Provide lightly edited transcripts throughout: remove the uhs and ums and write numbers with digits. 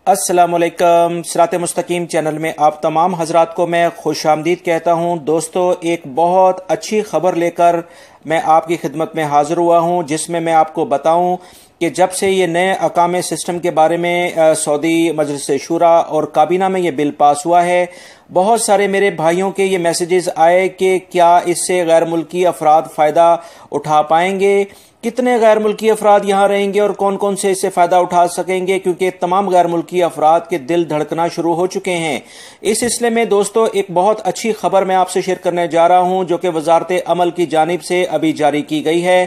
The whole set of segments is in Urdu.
السلام علیکم۔ صراط مستقیم چینل میں آپ تمام حضرات کو میں خوش آمدید کہتا ہوں۔ دوستو، ایک بہت اچھی خبر لے کر میں آپ کی خدمت میں حاضر ہوا ہوں، جس میں میں آپ کو بتاؤں کہ جب سے یہ نئے اقامہ سسٹم کے بارے میں سعودی مجلس شورا اور کابینہ میں یہ بل پاس ہوا ہے، بہت سارے میرے بھائیوں کے یہ میسیجز آئے کہ کیا اس سے غیر ملکی افراد فائدہ اٹھا پائیں گے، کتنے غیر ملکی افراد یہاں رہیں گے اور کون کون سے اس سے فائدہ اٹھا سکیں گے، کیونکہ تمام غیر ملکی افراد کے دل دھڑکنا شروع ہو چکے ہیں۔ اس سلسلے میں دوستو ایک بہت اچھی خبر میں آپ سے شیئر کرنے جا رہا ہوں، جو کہ وزارت عمل کی جانب سے ابھی جاری کی گئی ہے،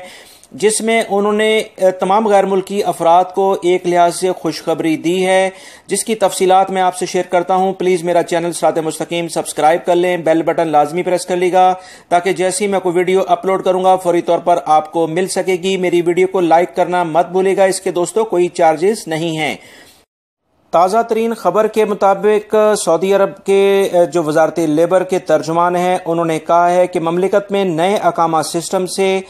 جس میں انہوں نے تمام غیر ملکی افراد کو ایک لحاظ سے خوشخبری دی ہے، جس کی تفصیلات میں آپ سے شیئر کرتا ہوں۔ پلیز میرا چینل صراط مستقیم سبسکرائب کر لیں، بیل بٹن لازمی پریس کر لیگا تاکہ جیسی میں کوئی ویڈیو اپلوڈ کروں گا فوری طور پر آپ کو مل سکے گی۔ میری ویڈیو کو لائک کرنا مت بھولے گا، اس کے دوستو کوئی چارجز نہیں ہیں۔ تازہ ترین خبر کے مطابق سعودی عرب کے جو وزارت لیبر کے ترجمان ہیں، انہوں نے کہا ہے کہ مملکت میں نئے اقامہ سسٹم سے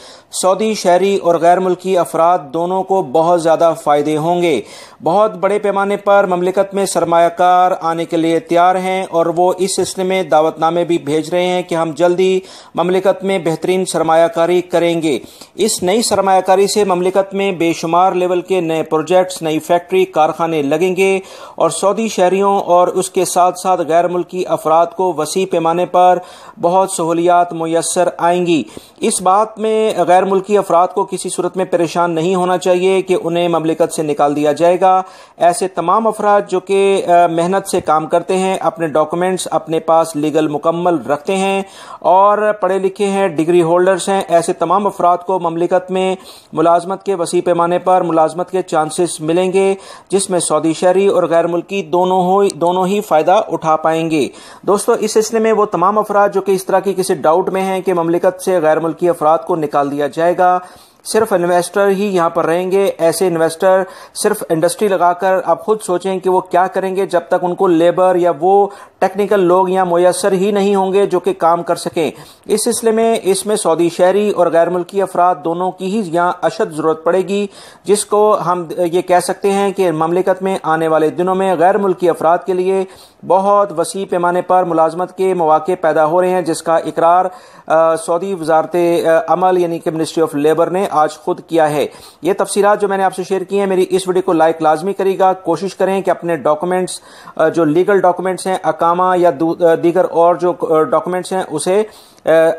سعودی شہری اور غیر ملکی افراد دونوں کو بہت زیادہ فائدے ہوں گے۔ بہت بڑے پیمانے پر مملکت میں سرمایہ کار آنے کے لیے تیار ہیں اور وہ اس سلسلے میں دعوت نامے بھی بھیج رہے ہیں کہ ہم جلدی مملکت میں بہترین سرمایہ کاری کریں گے۔ اس نئی سرمایہ کاری سے مملکت میں بے شمار لیول کے نئے پروجیکٹس، نئی فیکٹری، کارخانے لگیں گے اور سعودی شہریوں اور اس کے ساتھ ساتھ غیر ملکی افراد کو وسیع پیمانے پر بہت سہولیات میسر آئیں گی۔ اس بات میں غیر ملکی افراد کو کسی صورت میں پریشان نہیں ہونا چاہیے کہ انہیں مملکت سے نکال دیا جائے گا۔ ایسے تمام افراد جو کہ محنت سے کام کرتے ہیں، اپنے ڈاکومنٹس اپنے پاس لیگل مکمل رکھتے ہیں اور پڑھے لکھے ہیں، ڈگری ہولڈرز ہیں، ایسے تمام افراد کو مملکت میں ملازمت کے وسیع پیمانے پر ملازمت کے چانسز ملیں گے، جس میں سعودی شہری اور غیر ملکی دونوں ہی فائدہ اٹھا پائیں گے۔ دوستو، اس سلسلے میں وہ تمام افراد جو کہ اس طرح کی کسی ڈاؤٹ میں ہیں کہ مملکت سے غیر ملکی افراد کو نکال دیا جائے گا، صرف انویسٹر ہی یہاں پر رہیں گے، ایسے انویسٹر صرف انڈسٹری لگا کر آپ خود سوچیں کہ وہ کیا کریں گے جب تک ان کو لیبر یا وہ ٹیکنیکل لوگ یہاں میسر ہی نہیں ہوں گے جو کہ کام کر سکیں۔ اس سلسلے میں اس میں سعودی شہری اور غیر ملکی افراد دونوں کی ہی یہاں اشد ضرورت پڑے گی، جس کو ہم یہ کہہ سکتے ہیں کہ مملکت میں آنے والے دنوں میں غیر ملکی افراد کے لیے بہت وسیع پیمانے پر ملازمت کے مواقع پیدا ہو رہے ہیں، جس کا اقرار سعودی وزارت عمل یعنی کہ منسٹری آف لیبر نے آج خود کیا ہے۔ یہ تفصیلات جو میں نے آپ سے شیئر کی ہیں، میری اس ویڈیو کو لائک لازمی کرے گا۔ کوشش کریں کہ اپنے ڈاکومنٹس جو لیگل ڈاکومنٹس ہیں، اقامہ یا دیگر اور جو ڈاکومنٹس ہیں، اسے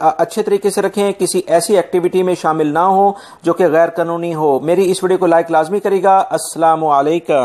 اچھے طریقے سے رکھیں، کسی ایسی ایکٹیویٹی میں شامل نہ ہو جو کہ غیر قانونی ہو۔ میری اس ویڈیو کو لائک لازمی کرے گا۔ السلام علیکم۔